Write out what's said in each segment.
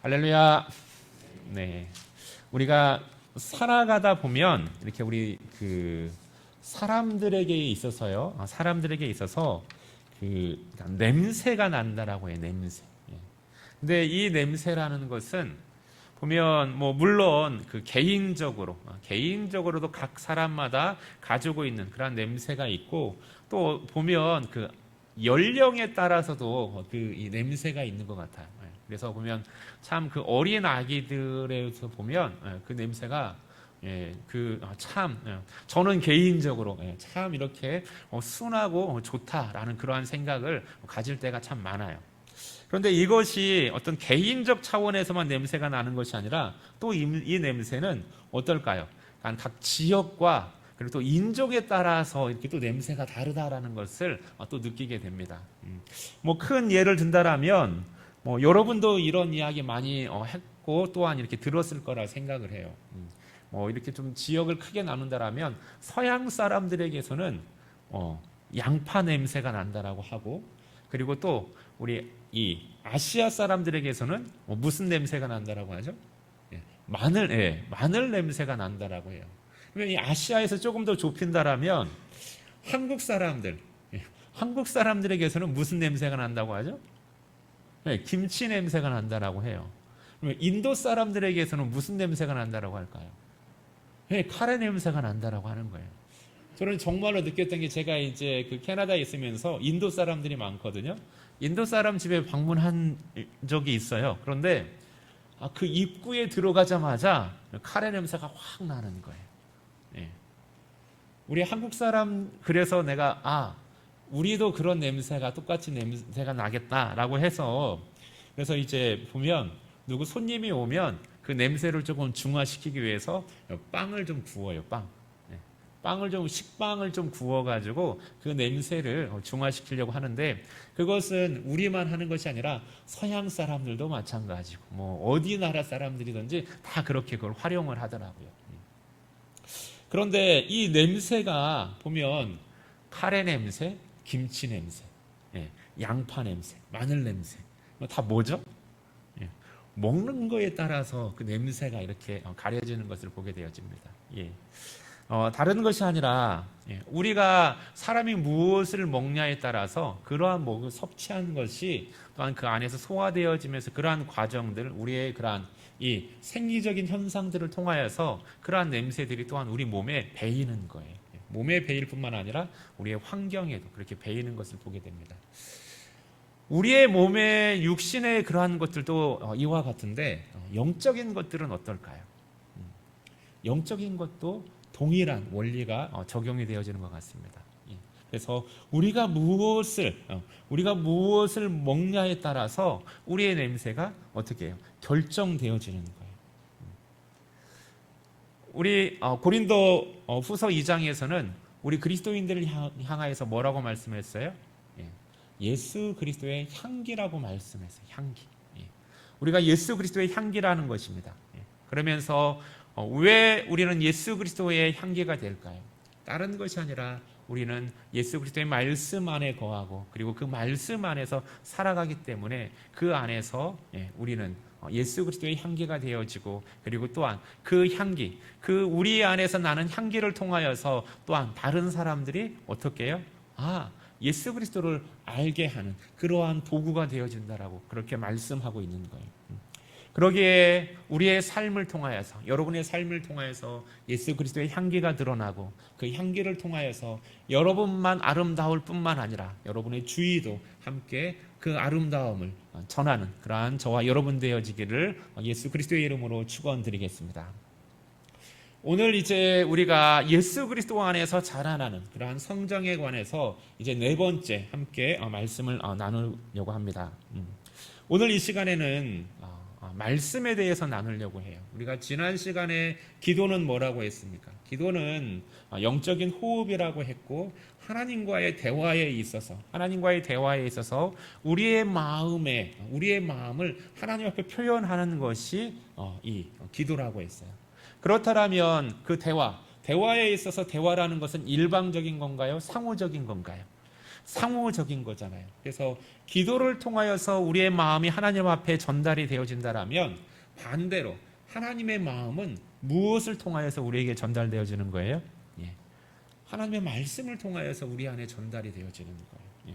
할렐루야. 네. 우리가 살아가다 보면 이렇게 우리 사람들에게 있어서 냄새가 난다라고 해요. 냄새. 근데 이 냄새라는 것은 보면 물론 개인적으로도 각 사람마다 가지고 있는 그런 냄새가 있고, 또 보면 연령에 따라서도 이 냄새가 있는 것 같아요. 그래서 보면 참 어린 아기들에서 보면 그 냄새가 저는 개인적으로 참 이렇게 순하고 좋다라는 그러한 생각을 가질 때가 참 많아요. 그런데 이것이 어떤 개인적 차원에서만 냄새가 나는 것이 아니라 또 이 냄새는 어떨까요? 각 지역과 그리고 또 인종에 따라서 이렇게 또 냄새가 다르다라는 것을 또 느끼게 됩니다. 큰 예를 든다라면 여러분도 이런 이야기 많이 했고 또한 이렇게 들었을 거라 생각을 해요. 이렇게 좀 지역을 크게 나눈다라면 서양 사람들에게서는 양파 냄새가 난다라고 하고, 그리고 또 우리 이 아시아 사람들에게서는 무슨 냄새가 난다라고 하죠? 마늘 냄새가 난다라고 해요. 그러면 이 아시아에서 조금 더 좁힌다라면 한국 사람들에게서는 무슨 냄새가 난다고 하죠? 김치 냄새가 난다라고 해요. 그러면 인도 사람들에게서는 무슨 냄새가 난다라고 할까요? 카레 냄새가 난다라고 하는 거예요. 저는 정말로 느꼈던 게, 제가 이제 캐나다에 있으면서 인도 사람들이 많거든요. 인도 사람 집에 방문한 적이 있어요. 그런데 그 입구에 들어가자마자 카레 냄새가 확 나는 거예요. 우리 한국 사람, 그래서 내가 우리도 그런 냄새가 똑같이 냄새가 나겠다라고 해서, 그래서 이제 보면 누구 손님이 오면 그 냄새를 조금 중화시키기 위해서 빵을 좀 구워요. 식빵을 좀 구워가지고 그 냄새를 중화시키려고 하는데, 그것은 우리만 하는 것이 아니라 서양 사람들도 마찬가지고 어디 나라 사람들이든지 다 그렇게 그걸 활용을 하더라고요. 그런데 이 냄새가 보면 카레 냄새, 김치 냄새, 양파 냄새, 마늘 냄새, 다 뭐죠? 먹는 거에 따라서 그 냄새가 이렇게 가려지는 것을 보게 되어집니다. 다른 것이 아니라 우리가 사람이 무엇을 먹냐에 따라서 그러한 섭취한 것이 또한 그 안에서 소화되어지면서 그러한 과정들, 우리의 그러한 이 생리적인 현상들을 통하여서 그러한 냄새들이 또한 우리 몸에 배이는 거예요. 몸에 배일 뿐만 아니라 우리의 환경에도 그렇게 배이는 것을 보게 됩니다. 우리의 몸의 육신의 그러한 것들도 이와 같은데, 영적인 것들은 어떨까요? 영적인 것도 동일한 원리가 적용이 되어지는 것 같습니다. 그래서 우리가 무엇을 먹냐에 따라서 우리의 냄새가 어떻게 해요? 결정되어지는 거예요. 우리 고린도 후서 2장에서는 우리 그리스도인들을 향하여서 뭐라고 말씀했어요? 예수 그리스도의 향기라고 말씀했어요. 향기. 우리가 예수 그리스도의 향기라는 것입니다. 그러면서 왜 우리는 예수 그리스도의 향기가 될까요? 다른 것이 아니라 우리는 예수 그리스도의 말씀 안에 거하고, 그리고 그 말씀 안에서 살아가기 때문에 그 안에서 우리는 예수 그리스도의 향기가 되어지고, 그리고 또한 그 향기, 우리 안에서 나는 향기를 통하여서 또한 다른 사람들이 어떻게 해요? 예수 그리스도를 알게 하는 그러한 도구가 되어진다라고 그렇게 말씀하고 있는 거예요. 그러기에 우리의 삶을 통하여서, 여러분의 삶을 통하여서 예수 그리스도의 향기가 드러나고, 그 향기를 통하여서 여러분만 아름다울 뿐만 아니라 여러분의 주위도 함께 그 아름다움을 전하는 그러한 저와 여러분 되어지기를 예수 그리스도의 이름으로 축원드리겠습니다. 오늘 이제 우리가 예수 그리스도 안에서 자라나는 그러한 성장에 관해서 이제 네 번째 함께 말씀을 나누려고 합니다. 오늘 이 시간에는 말씀에 대해서 나누려고 해요. 우리가 지난 시간에 기도는 뭐라고 했습니까? 기도는 영적인 호흡이라고 했고, 하나님과의 대화에 있어서 우리의 마음을 하나님 앞에 표현하는 것이 이 기도라고 했어요. 그렇다면 그 대화에 있어서 대화라는 것은 일방적인 건가요? 상호적인 건가요? 상호적인 거잖아요. 그래서 기도를 통하여서 우리의 마음이 하나님 앞에 전달이 되어진다라면 반대로 하나님의 마음은 무엇을 통하여서 우리에게 전달되어지는 거예요? 예. 하나님의 말씀을 통하여서 우리 안에 전달이 되어지는 거예요. 예.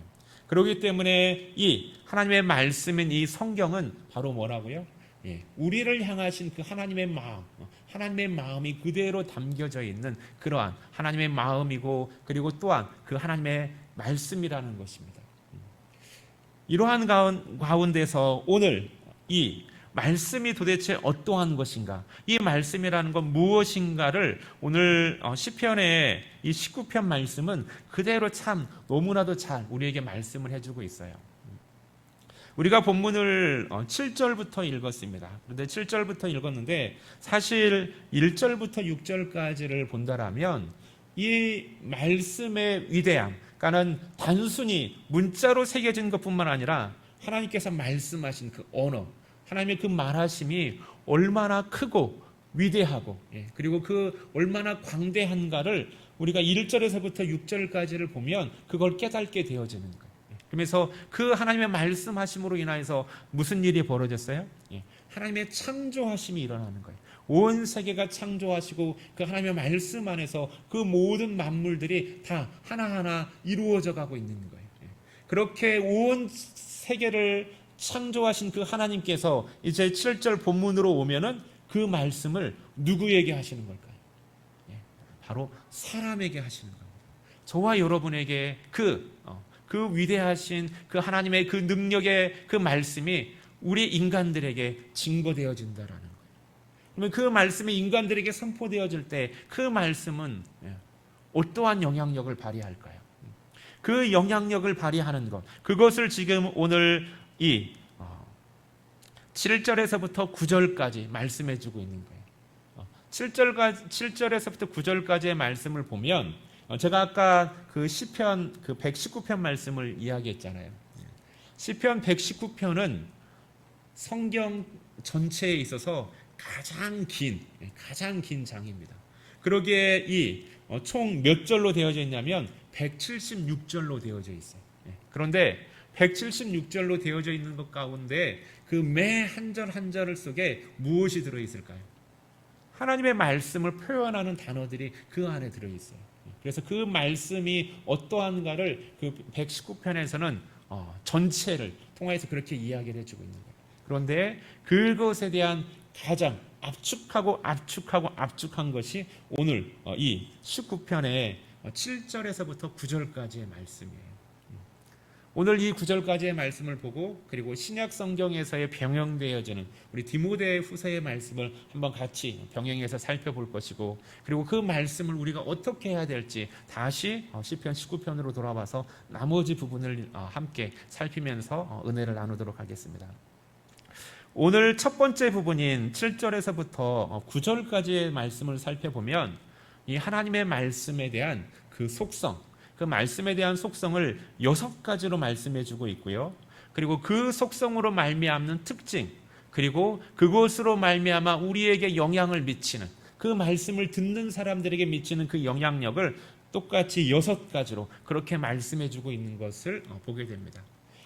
그렇기 때문에 이 하나님의 말씀인 이 성경은 바로 뭐라고요? 예. 우리를 향하신 그 하나님의 마음, 하나님의 마음이 그대로 담겨져 있는 그러한 하나님의 마음이고 그리고 또한 그 하나님의 말씀이라는 것입니다. 이러한 가운데서 오늘 이 말씀이 도대체 어떠한 것인가, 이 말씀이라는 건 무엇인가를 오늘 시편의 이 19편 말씀은 그대로 참 너무나도 잘 우리에게 말씀을 해주고 있어요. 우리가 본문을 7절부터 읽었습니다. 그런데 7절부터 읽었는데 사실 1절부터 6절까지를 본다라면 이 말씀의 위대함, 그러니까는 단순히 문자로 새겨진 것뿐만 아니라 하나님께서 말씀하신 그 언어, 하나님의 그 말하심이 얼마나 크고 위대하고 그리고 그 얼마나 광대한가를 우리가 1절에서부터 6절까지를 보면 그걸 깨닫게 되어지는 거예요. 그러면서 그 하나님의 말씀하심으로 인하여서 무슨 일이 벌어졌어요? 하나님의 창조하심이 일어나는 거예요. 온 세계가 창조하시고 그 하나님의 말씀 안에서 그 모든 만물들이 다 하나하나 이루어져 가고 있는 거예요. 그렇게 온 세계를 창조하신 그 하나님께서 이제 7절 본문으로 오면은 그 말씀을 누구에게 하시는 걸까요? 바로 사람에게 하시는 겁니다. 저와 여러분에게 그 위대하신 그 하나님의 그 능력의 그 말씀이 우리 인간들에게 증거되어진다라는 거예요. 그러면 그 말씀이 인간들에게 선포되어질 때 그 말씀은 어떠한 영향력을 발휘할까요? 그 영향력을 발휘하는 것, 그것을 지금 오늘 이 7절에서부터 9절까지 말씀해 주고 있는 거예요. 7절에서부터 9절까지의 말씀을 보면 제가 아까 그 시편 그 119편 말씀을 이야기했잖아요. 시편 119편은 성경 전체에 있어서 가장 긴 장입니다. 그러기에 이 총 몇 절로 되어져 있냐면 176절로 되어져 있어요. 그런데 176절로 되어져 있는 것 가운데 그 매 한 절 한 절 속에 무엇이 들어있을까요? 하나님의 말씀을 표현하는 단어들이 그 안에 들어있어요. 그래서 그 말씀이 어떠한가를 그 119편에서는 전체를 통해서 그렇게 이야기를 해주고 있는 거예요. 그런데 그것에 대한 가장 압축한 것이 오늘 이 19편의 7절에서부터 9절까지의 말씀이에요. 오늘 이 9절까지의 말씀을 보고 그리고 신약 성경에서의 병행되어지는 우리 디모데 후서의 말씀을 한번 같이 병행해서 살펴볼 것이고 그리고 그 말씀을 우리가 어떻게 해야 될지 다시 시편 19편으로 돌아와서 나머지 부분을 함께 살피면서 은혜를 나누도록 하겠습니다. 오늘 첫 번째 부분인 7절에서부터 9절까지의 말씀을 살펴보면 이 하나님의 말씀에 대한 그 속성, 그 말씀에 대한 속성을 6가지로 말씀해 주고 있고요. 그리고 그 속성으로 말미암는 특징, 그리고 그것으로 말미암아 우리에게 영향을 미치는 그 말씀을 듣는 사람들에게 미치는 그 영향력을 똑같이 6가지로 그렇게 말씀해 주고 있는 것을 보게 됩니다.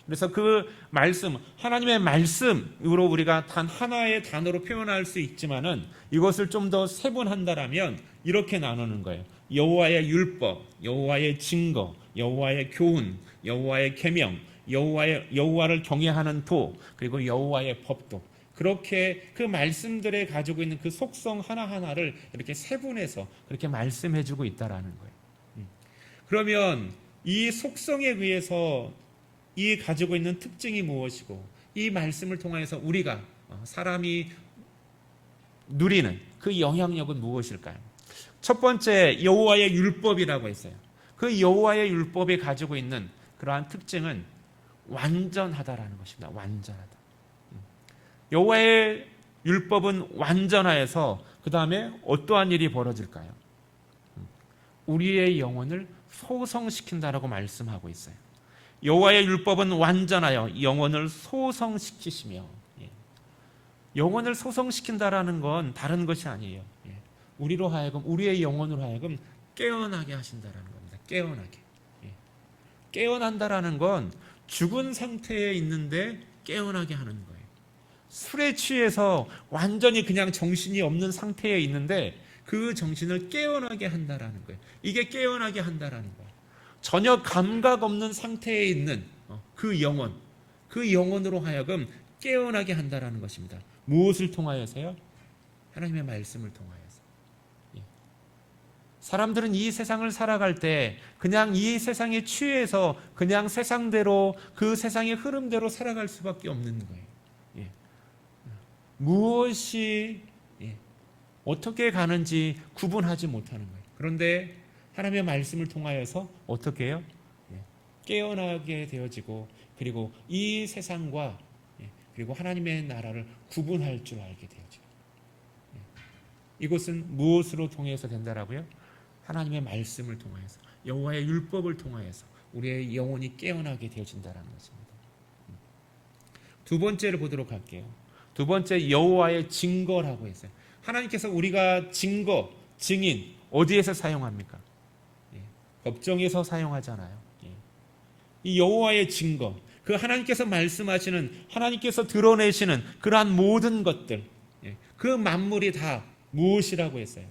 그래서 그 말씀, 하나님의 말씀으로 우리가 단 하나의 단어로 표현할 수 있지만은 이것을 좀 더 세분한다라면 이렇게 나누는 거예요. 여호와의 율법, 여호와의 증거, 여호와의 교훈, 여호와의 계명, 여호와를 경외하는 도, 그리고 여호와의 법도. 그렇게 그 말씀들에 가지고 있는 그 속성 하나하나를 이렇게 세분해서 그렇게 말씀해주고 있다라는 거예요. 그러면 이 속성에 의해서 이 가지고 있는 특징이 무엇이고 이 말씀을 통해서 우리가 사람이 누리는 그 영향력은 무엇일까요? 첫 번째 여호와의 율법이라고 했어요. 그 여호와의 율법이 가지고 있는 그러한 특징은 완전하다라는 것입니다. 완전하다. 여호와의 율법은 완전하여서 그 다음에 어떠한 일이 벌어질까요? 우리의 영혼을 소성시킨다라고 말씀하고 있어요. 여호와의 율법은 완전하여 영혼을 소성시키시며, 영혼을 소성시킨다라는 건 다른 것이 아니에요. 우리로 하여금, 우리의 영혼으로 하여금 깨어나게 하신다라는 겁니다. 깨어나게. 깨어난다라는 건 죽은 상태에 있는데 깨어나게 하는 거예요. 술에 취해서 완전히 그냥 정신이 없는 상태에 있는데 그 정신을 깨어나게 한다라는 거예요. 이게 깨어나게 한다라는 거예요. 전혀 감각 없는 상태에 있는 그 영혼으로 하여금 깨어나게 한다라는 것입니다. 무엇을 통하여서요? 하나님의 말씀을 통하여서. 사람들은 이 세상을 살아갈 때 그냥 이 세상에 취해서 그냥 세상대로 그 세상의 흐름대로 살아갈 수밖에 없는 거예요. 무엇이 어떻게 가는지 구분하지 못하는 거예요. 그런데 하나님의 말씀을 통하여서 어떻게 해요? 깨어나게 되어지고 그리고 이 세상과 그리고 하나님의 나라를 구분할 줄 알게 되어지고 이것은 무엇으로 통해서 된다라고요? 하나님의 말씀을 통하여서 여호와의 율법을 통하여서 우리의 영혼이 깨어나게 되어진다는 것입니다. 두 번째를 보도록 할게요. 두 번째 여호와의 증거라고 했어요. 하나님께서 우리가 증거, 증인 어디에서 사용합니까? 법정에서 사용하잖아요. 이 여호와의 증거, 그 하나님께서 말씀하시는, 하나님께서 드러내시는 그러한 모든 것들, 그 만물이 다 무엇이라고 했어요?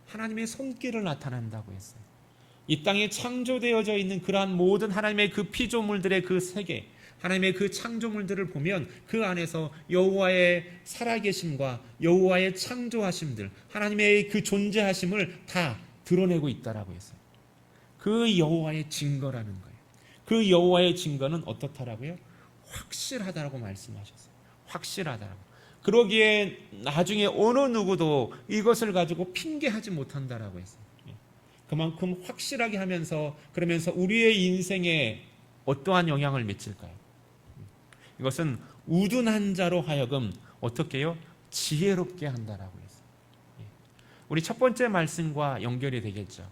하나님의 손길을 나타낸다고 했어요. 이 땅에 창조되어져 있는 그러한 모든 하나님의 그 피조물들의 그 세계, 하나님의 그 창조물들을 보면 그 안에서 여호와의 살아계심과 여호와의 창조하심들, 하나님의 그 존재하심을 다 드러내고 있다라고 했어요. 그 여호와의 증거라는 거예요. 그 여호와의 증거는 어떻다라고요? 확실하다라고 말씀하셨어요. 확실하다라고. 그러기에 나중에 어느 누구도 이것을 가지고 핑계하지 못한다라고 했어요. 그만큼 확실하게 하면서 그러면서 우리의 인생에 어떠한 영향을 미칠까요? 이것은 우둔한 자로 하여금 어떻게 해요? 지혜롭게 한다라고 했어요. 우리 첫 번째 말씀과 연결이 되겠죠.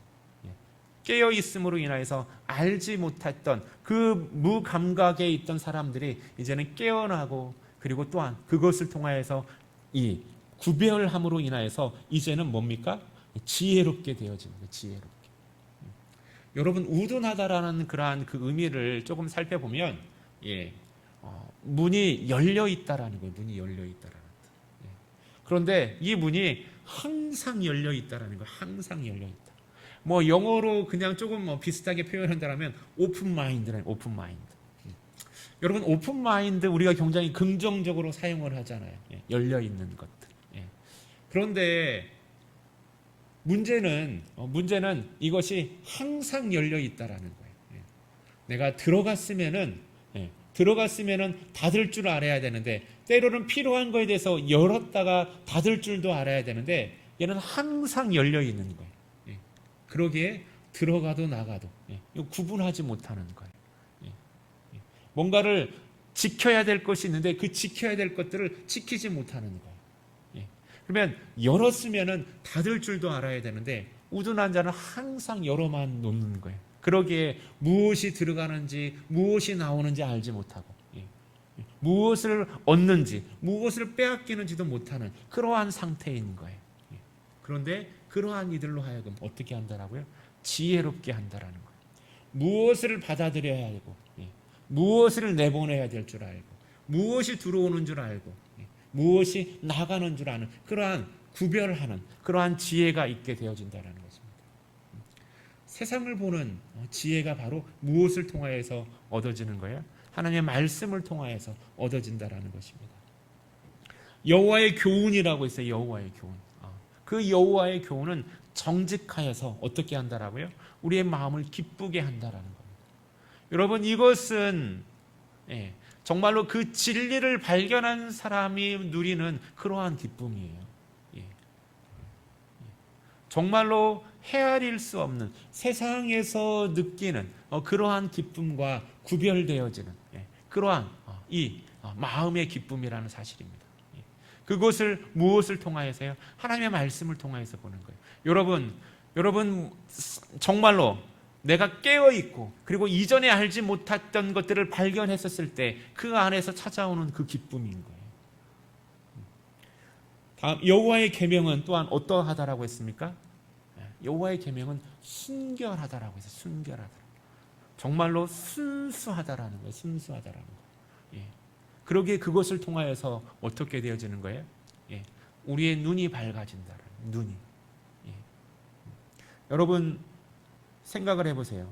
깨어 있음으로 인하여서 알지 못했던 그 무감각에 있던 사람들이 이제는 깨어나고 그리고 또한 그것을 통하여서 이 구별함으로 인하여서 이제는 뭡니까? 지혜롭게 되어지는 거예요. 지혜롭게. 여러분 우둔하다라는 그러한 그 의미를 조금 살펴보면 문이 열려 있다라는 거예요. 문이 열려 있다라는 거예요. 그런데 이 문이 항상 열려 있다라는 거예요. 항상 열려 있다. 뭐 영어로 그냥 조금 비슷하게 표현한다면 오픈 마인드라는 오픈 마인드. 여러분 오픈 마인드 우리가 굉장히 긍정적으로 사용을 하잖아요. 열려 있는 것들. 그런데 문제는 이것이 항상 열려 있다라는 거예요. 내가 들어갔으면은 닫을 줄 알아야 되는데 때로는 필요한 거에 대해서 열었다가 닫을 줄도 알아야 되는데 얘는 항상 열려 있는 거예요. 그러기에 들어가도 나가도 구분하지 못하는 거예요. 뭔가를 지켜야 될 것이 있는데 그 지켜야 될 것들을 지키지 못하는 거예요. 그러면 열었으면은 닫을 줄도 알아야 되는데 우둔한 자는 항상 열어만 놓는 거예요. 그러기에 무엇이 들어가는지 무엇이 나오는지 알지 못하고 무엇을 얻는지 무엇을 빼앗기는지도 못하는 그러한 상태인 거예요. 그런데 그러한 이들로 하여금 어떻게 한다라고요? 지혜롭게 한다라는 거예요. 무엇을 받아들여야 하고 무엇을 내보내야 될 줄 알고 무엇이 들어오는 줄 알고 무엇이 나가는 줄 아는 그러한 구별하는 그러한 지혜가 있게 되어진다는 것입니다. 세상을 보는 지혜가 바로 무엇을 통하여서 얻어지는 거예요? 하나님의 말씀을 통하여서 얻어진다라는 것입니다. 여호와의 교훈이라고 있어요. 여호와의 교훈. 그 여호와의 교훈은 정직하여서 어떻게 한다라고요? 우리의 마음을 기쁘게 한다라는 겁니다. 여러분 이것은 정말로 그 진리를 발견한 사람이 누리는 그러한 기쁨이에요. 정말로 헤아릴 수 없는 세상에서 느끼는 그러한 기쁨과 구별되어지는 그러한 이 마음의 기쁨이라는 사실입니다. 그것을 무엇을 통하여서요? 하나님의 말씀을 통하여서 보는 거예요. 여러분 정말로 내가 깨어 있고 그리고 이전에 알지 못했던 것들을 발견했었을 때 그 안에서 찾아오는 그 기쁨인 거예요. 다음 여호와의 계명은 또한 어떠하다라고 했습니까? 여호와의 계명은 순결하다라고 했어요. 순결하다. 정말로 순수하다라는 거예요. 순수하다라는 거. 예. 그러기에 그것을 통하여서 어떻게 되어지는 거예요? 예. 우리의 눈이 밝아진다라는 눈이. 예. 여러분 생각을 해보세요.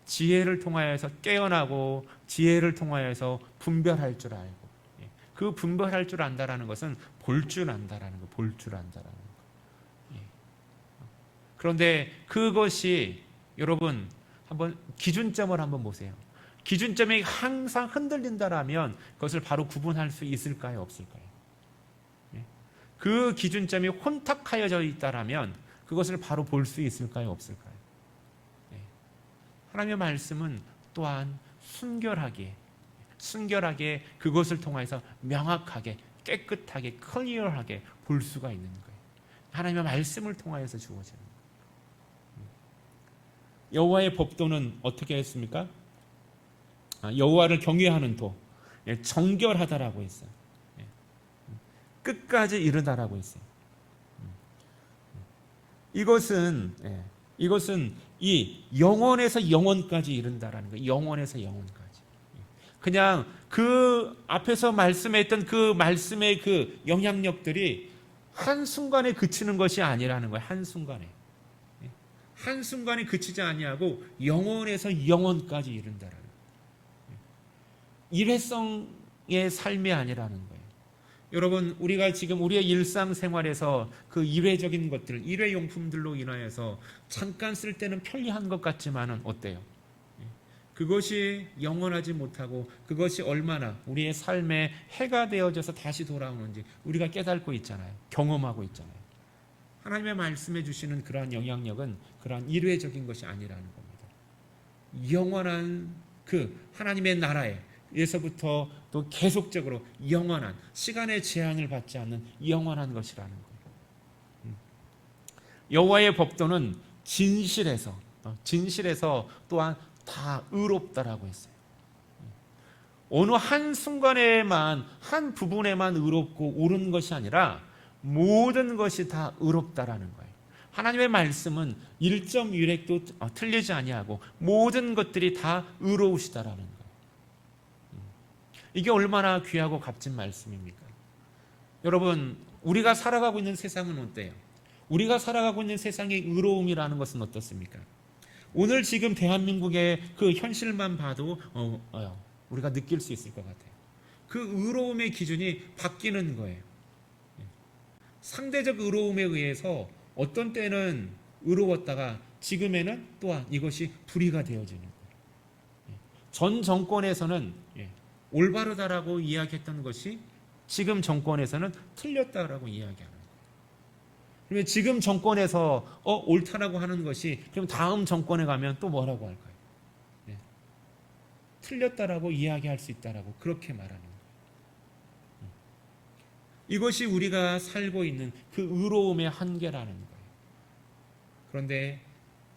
지혜를 통하여서 깨어나고 지혜를 통하여서 분별할 줄 알고, 예. 그 분별할 줄 안다라는 것은 볼 줄 안다라는 거, 볼 줄 안다라는 거. 예. 그런데 그것이 여러분 한번 기준점을 한번 보세요. 기준점이 항상 흔들린다라면 그것을 바로 구분할 수 있을까요, 없을까요? 예. 그 기준점이 혼탁하여져 있다라면 그것을 바로 볼 수 있을까요, 없을까요? 예. 하나님의 말씀은 또한 순결하게 그것을 통해서 명확하게 깨끗하게 클리어하게 볼 수가 있는 거예요. 하나님의 말씀을 통하여서 주어지는 거예요. 여호와의 법도는 어떻게 했습니까? 여호와를 경외하는 도, 정결하다라고 했어요. 끝까지 이르다라고 했어요. 이것은 이 영원에서 영원까지 이른다라는 거예요. 영원에서 영원까지. 그냥 그 앞에서 말씀했던 그 말씀의 그 영향력들이 한순간에 그치는 것이 아니라는 거예요. 한순간에 그치지 아니하고 영원에서 영원까지 이른다라는 거예요. 일회성의 삶이 아니라는 거예요. 여러분 우리가 지금 우리의 일상생활에서 그 일회적인 것들, 일회용품들로 인하여서 잠깐 쓸 때는 편리한 것 같지만은 어때요? 그것이 영원하지 못하고 그것이 얼마나 우리의 삶에 해가 되어져서 다시 돌아오는지 우리가 깨닫고 있잖아요. 경험하고 있잖아요. 하나님의 말씀해 주시는 그러한 영향력은 그러한 일회적인 것이 아니라는 겁니다. 영원한 그 하나님의 나라에서부터 또 계속적으로 영원한 시간의 제한을 받지 않는 영원한 것이라는 거예요. 여호와의 법도는 진실에서 또한 다 의롭다라고 했어요. 어느 한 순간에만 한 부분에만 의롭고 옳은 것이 아니라 모든 것이 다 의롭다라는 거예요. 하나님의 말씀은 1.1획도 틀리지 아니하고 모든 것들이 다 의로우시다라는 거예요. 이게 얼마나 귀하고 값진 말씀입니까? 여러분 우리가 살아가고 있는 세상은 어때요? 우리가 살아가고 있는 세상의 의로움이라는 것은 어떻습니까? 오늘 지금 대한민국의 그 현실만 봐도 우리가 느낄 수 있을 것 같아요. 그 의로움의 기준이 바뀌는 거예요. 상대적 의로움에 의해서 어떤 때는 의로웠다가 지금에는 또한 이것이 불의가 되어지는 거예요. 전 정권에서는 올바르다라고 이야기했던 것이 지금 정권에서는 틀렸다라고 이야기하는 거예요. 그러면 지금 정권에서 옳다라고 하는 것이 그럼 다음 정권에 가면 또 뭐라고 할까요? 틀렸다라고 이야기할 수 있다라고 그렇게 말하는 거예요. 이것이 우리가 살고 있는 그 의로움의 한계라는 거예요. 그런데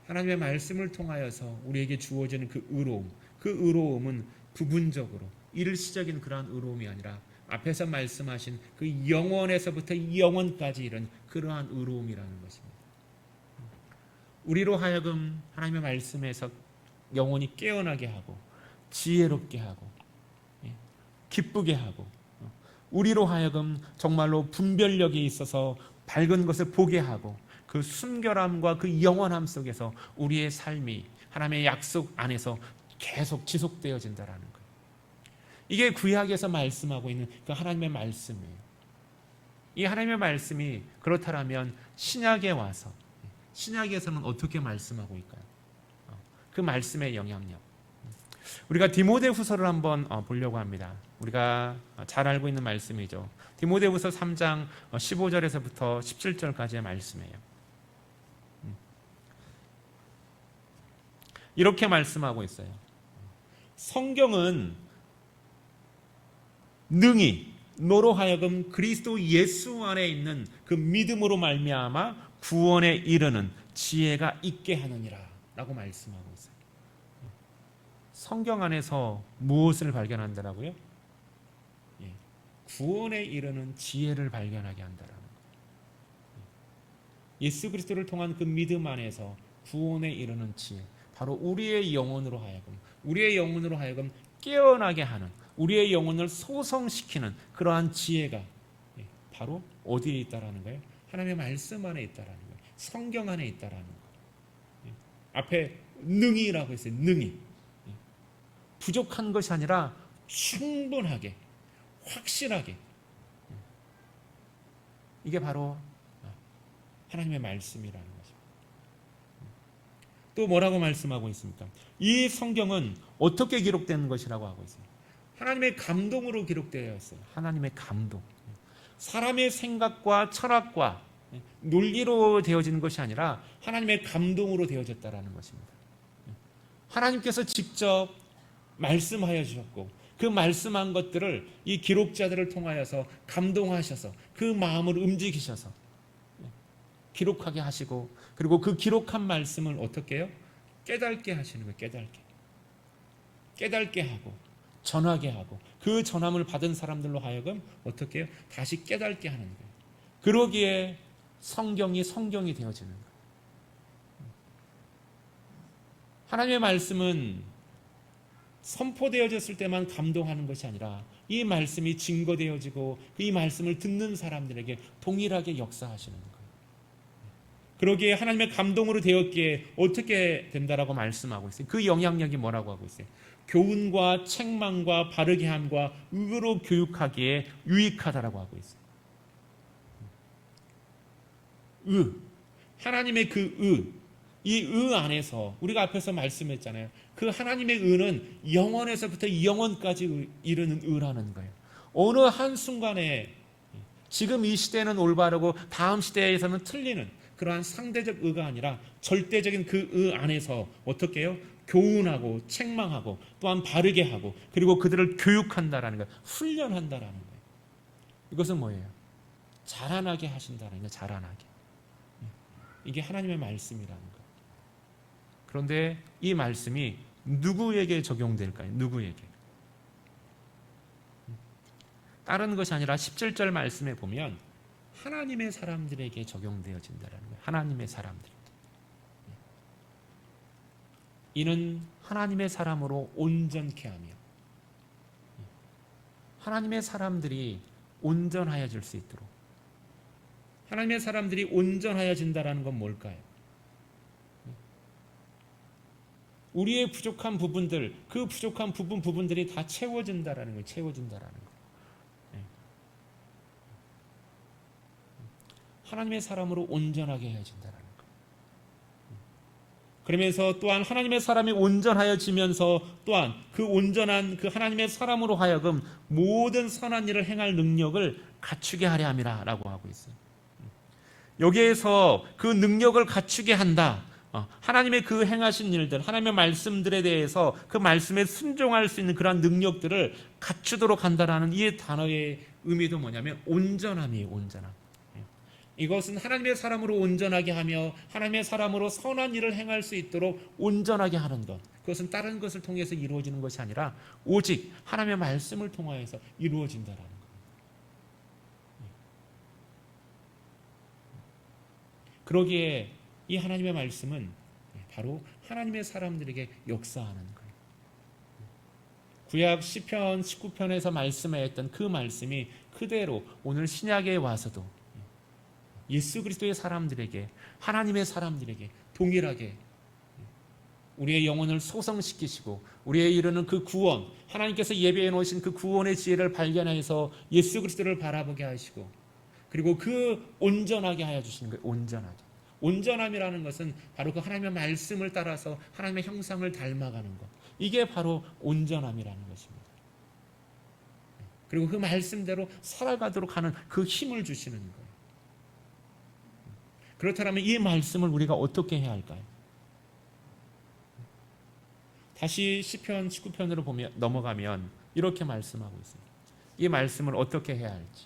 하나님의 말씀을 통하여서 우리에게 주어지는 그 의로움은 부분적으로 일시적인 그러한 의로움이 아니라 앞에서 말씀하신 그 영원에서부터 영원까지 이른 그러한 의로움이라는 것입니다. 우리로 하여금 하나님의 말씀에서 영원히 깨어나게 하고 지혜롭게 하고 기쁘게 하고 우리로 하여금 정말로 분별력이 있어서 밝은 것을 보게 하고 그 순결함과 그 영원함 속에서 우리의 삶이 하나님의 약속 안에서 계속 지속되어진다라는 거예요. 이게 구약에서 말씀하고 있는 그 하나님의 말씀이에요. 이 하나님의 말씀이 그렇다면 신약에 와서 신약에서는 어떻게 말씀하고 있을까요? 그 말씀의 영향력. 우리가 디모데후서를 한번 보려고 합니다. 우리가 잘 알고 있는 말씀이죠. 디모데후서 3장 15절에서부터 17절까지의 말씀이에요. 이렇게 말씀하고 있어요. 성경은 능히 너로 하여금 그리스도 예수 안에 있는 그 믿음으로 말미암아 구원에 이르는 지혜가 있게 하느니라 라고 말씀하고 있어요. 성경 안에서 무엇을 발견한다라고요? 구원에 이르는 지혜를 발견하게 한다라는 거예요. 예수 그리스도를 통한 그 믿음 안에서 구원에 이르는 지혜, 바로 우리의 영혼으로 하여금 깨어나게 하는, 우리의 영혼을 소성시키는 그러한 지혜가 바로 어디에 있다라는 거예요? 하나님의 말씀 안에 있다라는 거예요. 성경 안에 있다라는 거예요. 앞에 능히라고 했어요. 능히. 부족한 것이 아니라 충분하게, 확실하게. 이게 바로 하나님의 말씀이라는 것입니다. 또 뭐라고 말씀하고 있습니까? 이 성경은 어떻게 기록된 것이라고 하고 있습니다. 하나님의 감동으로 기록되어 있어요. 하나님의 감동. 사람의 생각과 철학과 논리로 되어지는 것이 아니라 하나님의 감동으로 되어졌다라는 것입니다. 하나님께서 직접 말씀하여 주셨고 그 말씀한 것들을 이 기록자들을 통하여서 감동하셔서 그 마음을 움직이셔서 기록하게 하시고, 그리고 그 기록한 말씀을 어떻게 해요? 깨닫게 하시는 거예요. 깨닫게 하고 전하게 하고, 그 전함을 받은 사람들로 하여금 어떻게 해요? 다시 깨닫게 하는 거예요. 그러기에 성경이 되어지는 거예요. 하나님의 말씀은 선포되어졌을 때만 감동하는 것이 아니라 이 말씀이 증거되어지고 이 말씀을 듣는 사람들에게 동일하게 역사하시는 거예요. 그러기에 하나님의 감동으로 되었기에 어떻게 된다라고 말씀하고 있어요. 그 영향력이 뭐라고 하고 있어요? 교훈과 책망과 바르게 함과 의로 교육하기에 유익하다라고 하고 있어요. 하나님의 그 이 안에서 우리가 앞에서 말씀했잖아요. 그 하나님의 의는 영원에서부터 영원까지 이르는 의라는 거예요. 어느 한순간에 지금 이 시대는 올바르고 다음 시대에서는 틀리는 그러한 상대적 의가 아니라 절대적인 그 의 안에서 어떻게 해요? 교훈하고 책망하고 또한 바르게 하고, 그리고 그들을 교육한다라는 거예요. 훈련한다라는 거예요. 이것은 뭐예요? 자라나게 하신다는 거예요. 자라나게. 이게 하나님의 말씀이라는 거예요. 그런데 이 말씀이 누구에게 적용될까요? 누구에게? 다른 것이 아니라 17절 말씀에 보면 하나님의 사람들에게 적용되어진다는 거예요. 하나님의 사람들. 이는 하나님의 사람으로 온전케 하며, 하나님의 사람들이 온전하여질 수 있도록. 하나님의 사람들이 온전하여진다는 건 뭘까요? 우리의 부족한 부분들, 그 부족한 부분들이 다 채워진다라는 거예요. 채워진다라는 거. 하나님의 사람으로 온전하게 해야진다라는 거. 그러면서 또한 하나님의 사람이 온전하여지면서 또한 그 온전한 그 하나님의 사람으로 하여금 모든 선한 일을 행할 능력을 갖추게 하려 함이라라고 하고 있어요. 여기에서 그 능력을 갖추게 한다. 하나님의 그 행하신 일들, 하나님의 말씀들에 대해서 그 말씀에 순종할 수 있는 그러한 능력들을 갖추도록 한다라는 이 단어의 의미도 뭐냐면 온전함이에요. 온전함. 이것은 하나님의 사람으로 온전하게 하며 하나님의 사람으로 선한 일을 행할 수 있도록 온전하게 하는 것. 그것은 다른 것을 통해서 이루어지는 것이 아니라 오직 하나님의 말씀을 통하여서 이루어진다라는 것. 그러기에 이 하나님의 말씀은 바로 하나님의 사람들에게 역사하는 거예요. 구약 시편 19편에서 말씀하였던 그 말씀이 그대로 오늘 신약에 와서도 예수 그리스도의 사람들에게, 하나님의 사람들에게 동일하게 우리의 영혼을 소성시키시고 우리의 이르는 그 구원, 하나님께서 예배해 놓으신 그 구원의 지혜를 발견해서 예수 그리스도를 바라보게 하시고, 그리고 그 온전하게 하여 주시는 거예요. 온전하게. 온전함이라는 것은 바로 그 하나님의 말씀을 따라서 하나님의 형상을 닮아가는 것. 이게 바로 온전함이라는 것입니다. 그리고 그 말씀대로 살아가도록 하는 그 힘을 주시는 거예요. 그렇다면 이 말씀을 우리가 어떻게 해야 할까요? 다시 시편 19편으로 보면 넘어가면 이렇게 말씀하고 있습니다. 이 말씀을 어떻게 해야 할지.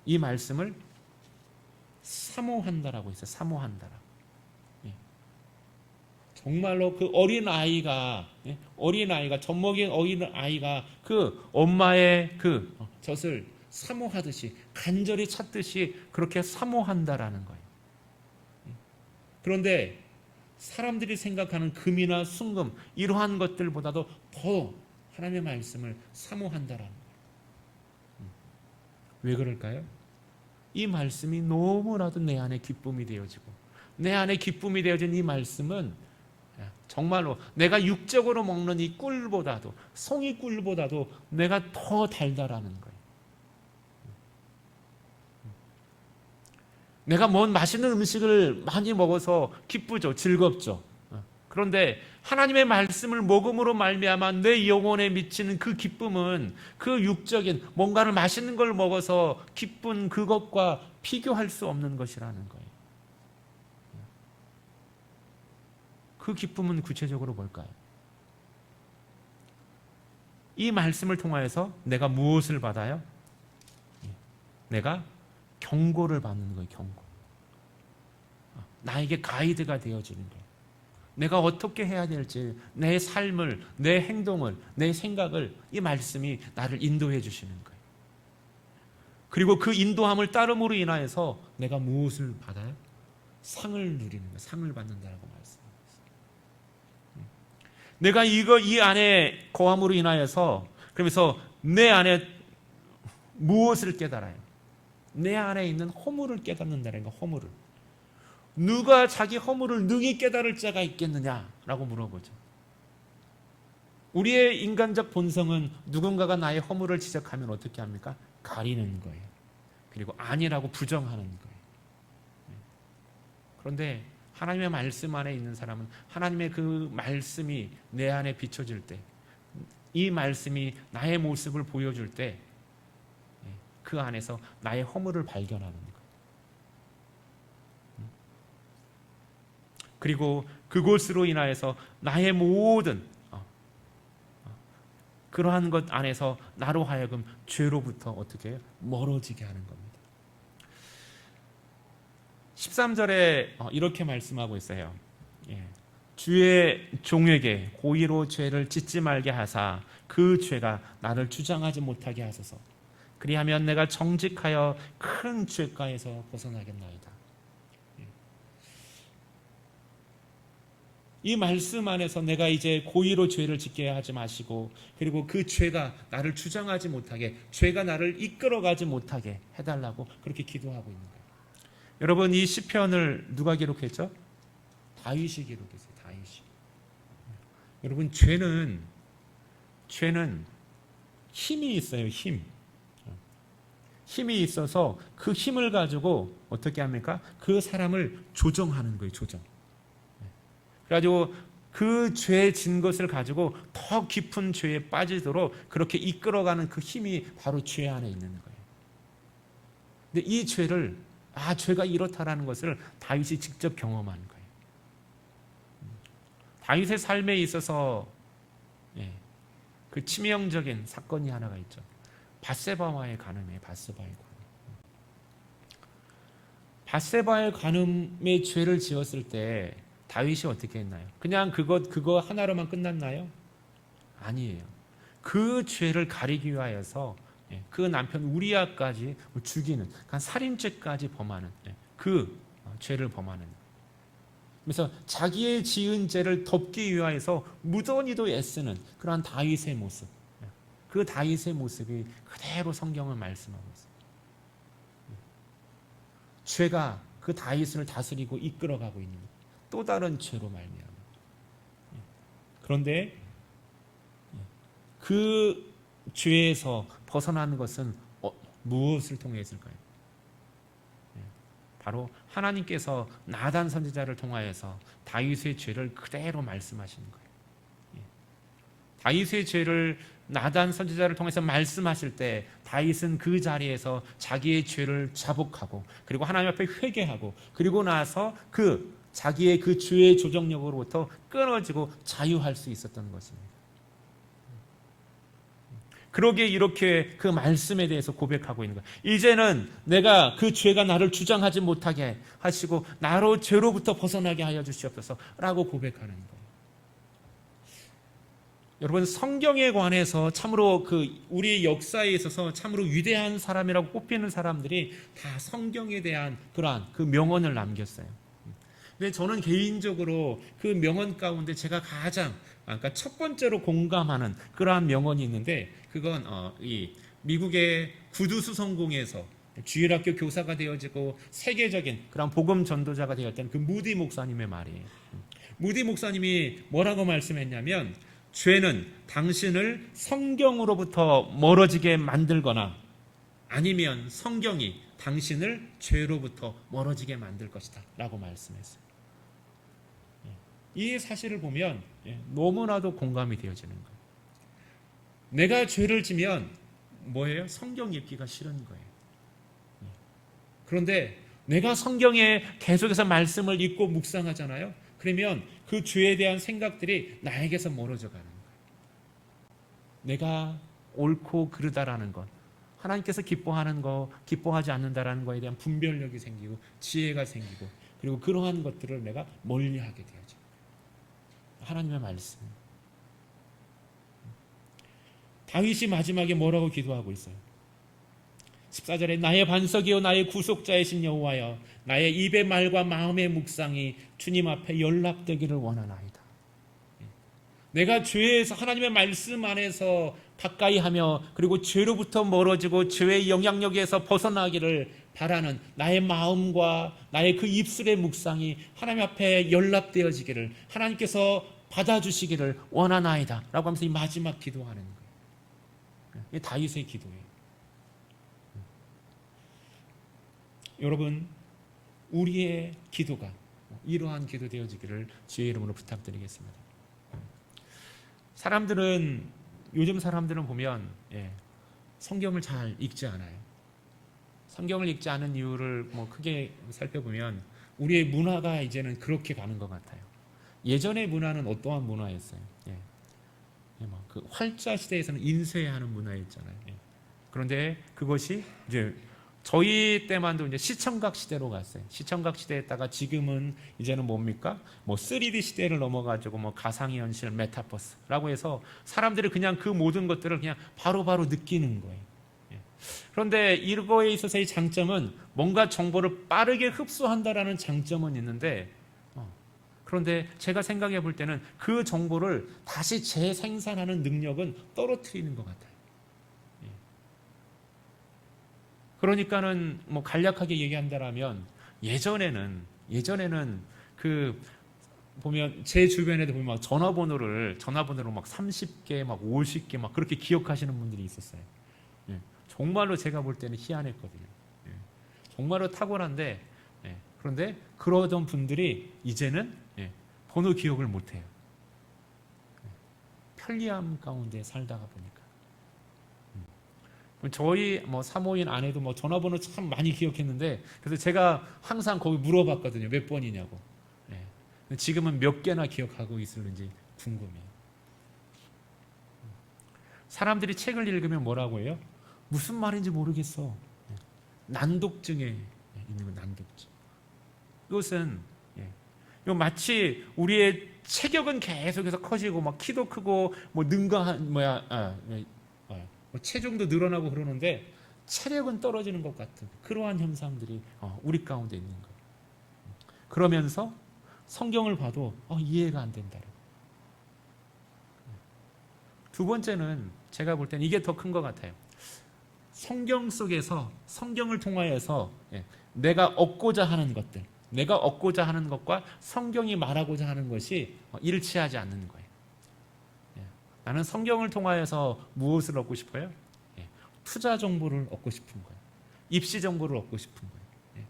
이 말씀을 사모한다라고 있어요. 사모한다라. 정말로 그 어린 아이가 젖먹인 어린 아이가 그 엄마의 그 젖을 사모하듯이 간절히 찾듯이 그렇게 사모한다라는 거예요. 그런데 사람들이 생각하는 금이나 순금 이러한 것들보다도 더 하나님의 말씀을 사모한다라는 거예요. 왜 그럴까요? 이 말씀이 너무나도 내 안에 기쁨이 되어지고, 내 안에 기쁨이 되어진 이 말씀은 정말로 내가 육적으로 먹는 이 꿀보다도, 송이꿀보다도 내가 더 달달하는 거예요. 내가 뭔 맛있는 음식을 많이 먹어서 기쁘죠, 즐겁죠. 그런데 하나님의 말씀을 먹음으로 말미암아 내 영혼에 미치는 그 기쁨은 그 육적인 뭔가를 맛있는 걸 먹어서 기쁜 그것과 비교할 수 없는 것이라는 거예요. 그 기쁨은 구체적으로 뭘까요? 이 말씀을 통하여서 내가 무엇을 받아요? 내가 경고를 받는 거예요. 경고. 나에게 가이드가 되어지는 거예요. 내가 어떻게 해야 될지, 내 삶을, 내 행동을, 내 생각을 이 말씀이 나를 인도해 주시는 거예요. 그리고 그 인도함을 따름으로 인하여서 내가 무엇을 받아요? 상을 누리는 거예요. 상을 받는다라고 말씀합니다. 내가 이 안에 거함으로 인하여서, 그러면서 내 안에 무엇을 깨달아요? 내 안에 있는 허물을 깨닫는다는 거, 허물을. 누가 자기 허물을 능히 깨달을 자가 있겠느냐라고 물어보죠. 우리의 인간적 본성은 누군가가 나의 허물을 지적하면 어떻게 합니까? 가리는 거예요. 그리고 아니라고 부정하는 거예요. 그런데 하나님의 말씀 안에 있는 사람은 하나님의 그 말씀이 내 안에 비춰질 때, 이 말씀이 나의 모습을 보여줄 때, 그 안에서 나의 허물을 발견하는 거예요. 그리고 그곳으로 인하여서 나의 모든 그러한 것 안에서 나로 하여금 죄로부터 어떻게 해요? 멀어지게 하는 겁니다. 13절에 이렇게 말씀하고 있어요. 주의 종에게 고의로 죄를 짓지 말게 하사 그 죄가 나를 주장하지 못하게 하소서. 그리하면 내가 정직하여 큰 죄가에서 벗어나겠나이다. 이 말씀 안에서 내가 이제 고의로 죄를 짓게 하지 마시고, 그리고 그 죄가 나를 주장하지 못하게, 죄가 나를 이끌어가지 못하게 해달라고 그렇게 기도하고 있는 거예요. 여러분, 이 시편을 누가 기록했죠? 다윗이 기록했어요. 다윗이. 여러분, 죄는 힘이 있어요. 힘이 있어서 그 힘을 가지고 어떻게 합니까? 그 사람을 조정하는 거예요. 조정. 그래가지고 그 죄 진 것을 가지고 더 깊은 죄에 빠지도록 그렇게 이끌어가는 그 힘이 바로 죄 안에 있는 거예요. 근데 이 죄를, 죄가 이렇다라는 것을 다윗이 직접 경험한 거예요. 다윗의 삶에 있어서 그 치명적인 사건이 하나가 있죠. 밧세바와의 간음이에요. 밧세바의 간음의 죄를 지었을 때 다윗이 어떻게 했나요? 그냥 그거 하나로만 끝났나요? 아니에요. 그 죄를 가리기 위하여서 그 남편 우리아까지 죽이는, 살인죄까지 범하는 그 죄를 범하는. 그래서 자기의 지은 죄를 덮기 위하여서 무던히도 애쓰는 그러한 다윗의 모습. 그 다윗의 모습이 그대로 성경을 말씀하고 있어요. 죄가 그 다윗을 다스리고 이끌어가고 있는 또 다른 죄로 말미암아. 그런데 그 죄에서 벗어나는 것은 무엇을 통해서일까요? 바로 하나님께서 나단 선지자를 통하여서 다윗의 죄를 그대로 말씀하시는 거예요. 다윗의 죄를 나단 선지자를 통해서 말씀하실 때 다윗은 그 자리에서 자기의 죄를 자복하고, 그리고 하나님 앞에 회개하고, 그리고 나서 자기의 그 죄의 조정력으로부터 끊어지고 자유할 수 있었던 것입니다. 그러기에 이렇게 그 말씀에 대해서 고백하고 있는 거예요. 이제는 내가 그 죄가 나를 주장하지 못하게 하시고 나로 죄로부터 벗어나게 하여 주시옵소서 라고 고백하는 거예요. 여러분, 성경에 관해서 참으로 우리 역사에 있어서 참으로 위대한 사람이라고 꼽히는 사람들이 다 성경에 대한 그러한 그 명언을 남겼어요. 근데 저는 개인적으로 그 명언 가운데 제가 가장 그러니까 첫 번째로 공감하는 그러한 명언이 있는데 그건 이 미국의 구두 수성공에서 주일학교 교사가 되어지고 세계적인 그런 복음 전도자가 되었던 그 무디 목사님의 말이에요. 무디 목사님이 뭐라고 말씀했냐면 죄는 당신을 성경으로부터 멀어지게 만들거나 아니면 성경이 당신을 죄로부터 멀어지게 만들 것이다 라고 말씀했어요. 이 사실을 보면 너무나도 공감이 되어지는 거예요. 내가 죄를 지면 뭐예요? 성경 읽기가 싫은 거예요. 그런데 내가 성경에 계속해서 말씀을 읽고 묵상하잖아요. 그러면 그 죄에 대한 생각들이 나에게서 멀어져 가는 거예요. 내가 옳고 그르다라는 것, 하나님께서 기뻐하는 거, 기뻐하지 않는다라는 거에 대한 분별력이 생기고 지혜가 생기고 그리고 그러한 것들을 내가 멀리하게 되어져. 하나님의 말씀. 다윗이 마지막에 뭐라고 기도하고 있어요? 14절에 나의 반석이요 나의 구속자이신 여호와여 나의 입의 말과 마음의 묵상이 주님 앞에 연락되기를 원하나이다. 내가 죄에서 하나님의 말씀 안에서 가까이 하며 그리고 죄로부터 멀어지고 죄의 영향력에서 벗어나기를 바라는 나의 마음과 나의 그 입술의 묵상이 하나님 앞에 연락되어지기를 하나님께서 받아주시기를 원하나이다 라고 하면서 이 마지막 기도하는 거예요. 이게 다윗의 기도예요. 여러분 우리의 기도가 이러한 기도 되어지기를 주의 이름으로 부탁드리겠습니다. 요즘 사람들은 보면 성경을 잘 읽지 않아요. 성경을 읽지 않은 이유를 크게 살펴보면 우리의 문화가 이제는 그렇게 가는 것 같아요. 예전의 문화는 어떠한 문화였어요? 그 활자 시대에서는 인쇄하는 문화였잖아요. 그런데 그것이 이제 저희 때만도 이제 시청각 시대로 갔어요. 시청각 시대에다가 지금은 이제는 뭡니까? 3D 시대를 넘어가지고 가상현실 메타버스라고 해서 사람들이 그냥 그 모든 것들을 그냥 바로바로 느끼는 거예요. 그런데 이거에 있어서의 장점은 뭔가 정보를 빠르게 흡수한다라는 장점은 있는데 그런데 제가 생각해 볼 때는 그 정보를 다시 재생산하는 능력은 떨어뜨리는 것 같아요. 그러니까는 간략하게 얘기한다라면 예전에는 그 보면 제 주변에도 보면 전화번호를 막 30개, 막 50개 막 그렇게 기억하시는 분들이 있었어요. 정말로 제가 볼 때는 희한했거든요. 정말로 탁월한데 그런데 그러던 분들이 이제는 번호 기억을 못해요. 편리함 가운데 살다가 보니까. 저희 사모인 아내도 전화번호 참 많이 기억했는데 그래서 제가 항상 거기 물어봤거든요. 몇 번이냐고. 지금은 몇 개나 기억하고 있을는지 궁금해요. 사람들이 책을 읽으면 뭐라고 해요? 무슨 말인지 모르겠어. 난독증에 있는 건 난독증. 이것은 마치 우리의 체격은 계속해서 커지고 키도 크고 체중도 늘어나고 그러는데 체력은 떨어지는 것 같은 그러한 현상들이 우리 가운데 있는 거예요. 그러면서 성경을 봐도 이해가 안 된다. 두 번째는 제가 볼 때는 이게 더 큰 것 같아요. 성경 속에서 성경을 통하여서 내가 얻고자 하는 것들, 내가 얻고자 하는 것과 성경이 말하고자 하는 것이 일치하지 않는 거예요. 나는 성경을 통하여서 무엇을 얻고 싶어요? 투자 정보를 얻고 싶은 거예요. 입시 정보를 얻고 싶은 거예요.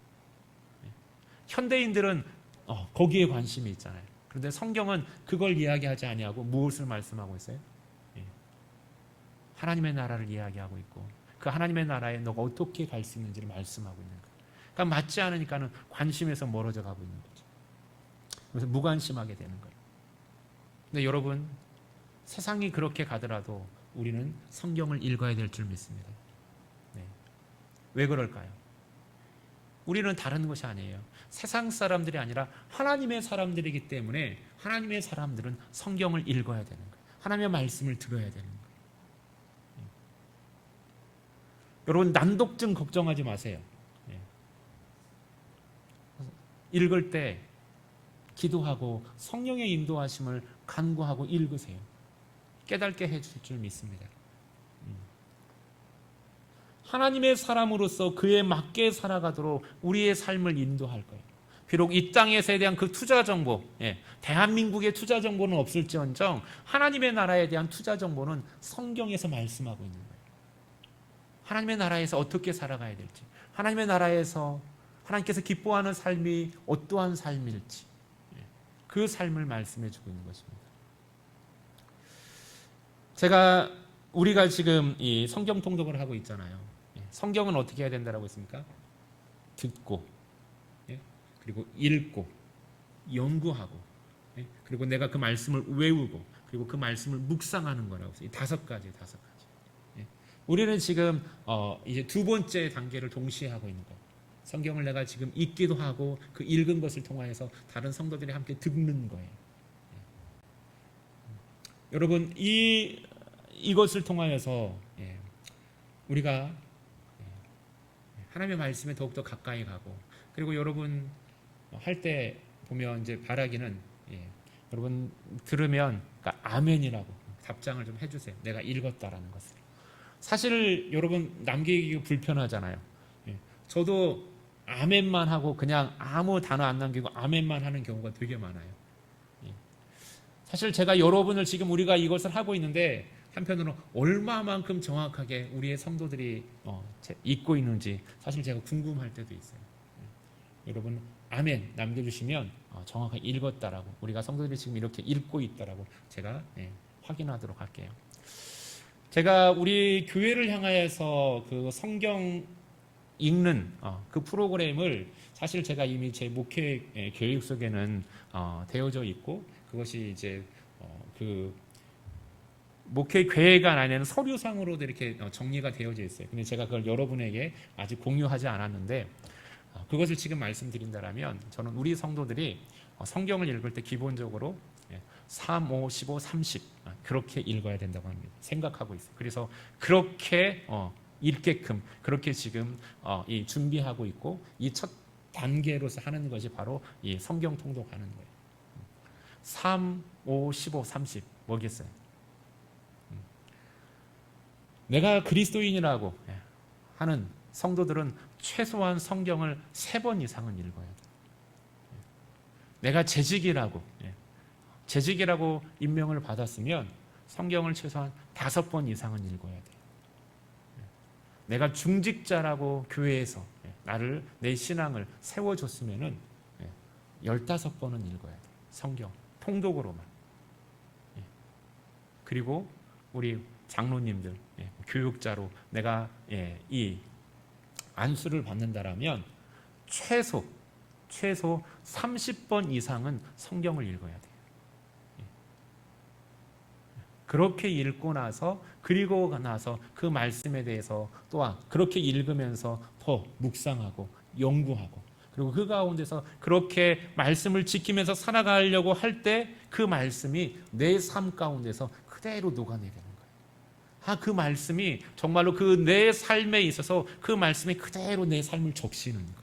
현대인들은 거기에 관심이 있잖아요. 그런데 성경은 그걸 이야기하지 아니하고 무엇을 말씀하고 있어요? 하나님의 나라를 이야기하고 있고 그 하나님의 나라에 너가 어떻게 갈 수 있는지를 말씀하고 있는 거예요. 그러니까 맞지 않으니까는 관심에서 멀어져 가고 있는 거죠. 그래서 무관심하게 되는 거예요. 근데 여러분 세상이 그렇게 가더라도 우리는 성경을 읽어야 될 줄 믿습니다. 왜 그럴까요? 우리는 다른 것이 아니에요. 세상 사람들이 아니라 하나님의 사람들이기 때문에 하나님의 사람들은 성경을 읽어야 되는 거예요. 하나님의 말씀을 들어야 되는 거예요. 여러분 난독증 걱정하지 마세요. 읽을 때 기도하고 성령의 인도하심을 간구하고 읽으세요. 깨닫게 해줄 줄 믿습니다. 하나님의 사람으로서 그에 맞게 살아가도록 우리의 삶을 인도할 거예요. 비록 이 땅에서에 대한 그 투자 정보, 대한민국의 투자 정보는 없을지언정 하나님의 나라에 대한 투자 정보는 성경에서 말씀하고 있는 거예요. 하나님의 나라에서 어떻게 살아가야 될지, 하나님의 나라에서 하나님께서 기뻐하는 삶이 어떠한 삶일지, 그 삶을 말씀해 주고 있는 것입니다. 우리가 지금 이 성경 통독을 하고 있잖아요. 성경은 어떻게 해야 된다고 했습니까? 듣고, 그리고 읽고, 연구하고, 그리고 내가 그 말씀을 외우고, 그리고 그 말씀을 묵상하는 거라고 했어요. 이 5가지. 우리는 지금 이제 2번째 단계를 동시에 하고 있는 거예요. 성경을 내가 지금 읽기도 하고 그 읽은 것을 통하여서 다른 성도들이 함께 듣는 거예요. 여러분 이것을 통하여서 우리가 하나님의 말씀에 더욱더 가까이 가고, 그리고 여러분 할 때 보면 이제 바라기는 여러분 들으면 그러니까 아멘이라고 답장을 좀 해주세요. 내가 읽었다라는 것을. 사실 여러분 남기기 불편하잖아요. 저도 아멘만 하고 그냥 아무 단어 안 남기고 아멘만 하는 경우가 되게 많아요. 사실 제가 여러분을 지금 우리가 이것을 하고 있는데 한편으로 얼마만큼 정확하게 우리의 성도들이 읽고 있는지 사실 제가 궁금할 때도 있어요. 여러분 아멘 남겨주시면 정확하게 읽었다라고, 우리가 성도들이 지금 이렇게 읽고 있다라고 제가 확인하도록 할게요. 제가 우리 교회를 향하여서 그 성경 읽는 그 프로그램을 사실 제가 이미 제 목회 교육 속에는 되어져 있고, 그것이 이제 그 목회 계획안 안에는 서류상으로도 이렇게 정리가 되어져 있어요. 근데 제가 그걸 여러분에게 아직 공유하지 않았는데, 그것을 지금 말씀드린다면 저는 우리 성도들이 성경을 읽을 때 기본적으로 3, 5, 15, 30 그렇게 읽어야 된다고 합니다. 생각하고 있어요. 그래서 그렇게 읽게끔 그렇게 지금 이 준비하고 있고, 이 첫 단계로서 하는 것이 바로 이 성경 통독하는 거예요. 3, 5, 15, 30 뭐겠어요? 내가 그리스도인이라고 하는 성도들은 최소한 성경을 3번 이상은 읽어야 돼요. 내가 재직이라고 임명을 받았으면 성경을 최소한 5번 이상은 읽어야 돼요. 내가 중직자라고 교회에서 내 신앙을 세워줬으면 15번은 읽어야 돼요. 성경 통독으로만. 그리고 우리 장로님들, 교육자로 내가 이 안수를 받는다라면 최소 30번 이상은 성경을 읽어야 돼요. 그렇게 읽고 나서, 그리고 나서 그 말씀에 대해서 또한 그렇게 읽으면서 더 묵상하고 연구하고, 그리고 그 가운데서 그렇게 말씀을 지키면서 살아가려고 할 때 그 말씀이 내 삶 가운데서 그대로 녹아내리는 거예요. 그 말씀이 정말로 그 내 삶에 있어서 그 말씀이 그대로 내 삶을 적시는 거예요.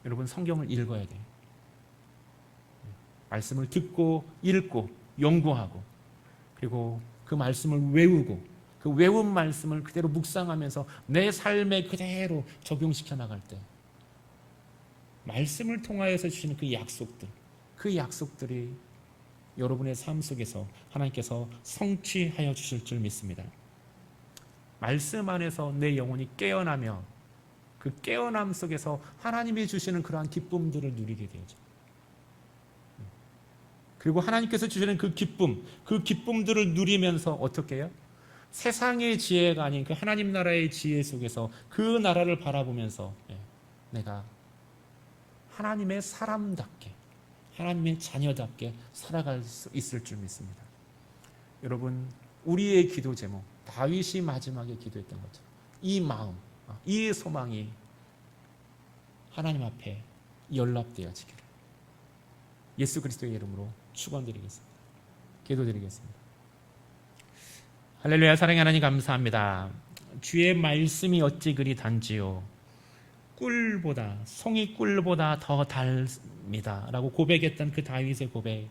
여러분 성경을 읽어야 돼요. 말씀을 듣고 읽고 연구하고, 그리고 그 말씀을 외우고, 그 외운 말씀을 그대로 묵상하면서 내 삶에 그대로 적용시켜 나갈 때 말씀을 통하여서 주시는 그 약속들이 여러분의 삶 속에서 하나님께서 성취하여 주실 줄 믿습니다. 말씀 안에서 내 영혼이 깨어나며 그 깨어남 속에서 하나님이 주시는 그러한 기쁨들을 누리게 되죠. 그리고 하나님께서 주시는 그 기쁨들을 누리면서 어떻게 해요? 세상의 지혜가 아닌 그 하나님 나라의 지혜 속에서 그 나라를 바라보면서 내가 하나님의 사람답게, 하나님의 자녀답게 살아갈 수 있을 줄 믿습니다. 여러분, 우리의 기도 제목, 다윗이 마지막에 기도했던 것처럼 이 마음, 이 소망이 하나님 앞에 연락되어지기를 예수 그리스도의 이름으로 축원드리겠습니다. 기도드리겠습니다. 할렐루야. 사랑의 하나님 감사합니다. 주의 말씀이 어찌 그리 단지요, 꿀보다 송이 꿀보다 더 달습니다라고 고백했던 그 다윗의 고백,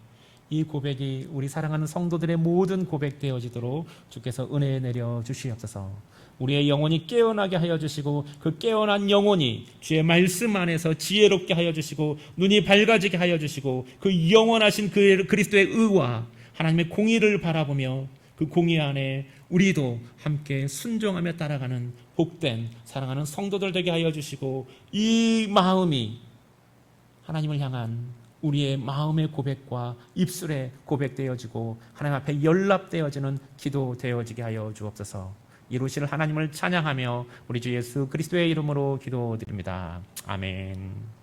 이 고백이 우리 사랑하는 성도들의 모든 고백 되어지도록 주께서 은혜 내려 주시옵소서. 우리의 영혼이 깨어나게 하여 주시고 그 깨어난 영혼이 주의 말씀 안에서 지혜롭게 하여 주시고 눈이 밝아지게 하여 주시고 그 영원하신 그 그리스도의 의와 하나님의 공의를 바라보며 그 공의 안에 우리도 함께 순종하며 따라가는 복된 사랑하는 성도들 되게 하여 주시고, 이 마음이 하나님을 향한 우리의 마음의 고백과 입술의 고백되어지고 하나님 앞에 연락되어지는 기도 되어지게 하여 주옵소서. 이루실 하나님을 찬양하며 우리 주 예수 그리스도의 이름으로 기도드립니다. 아멘.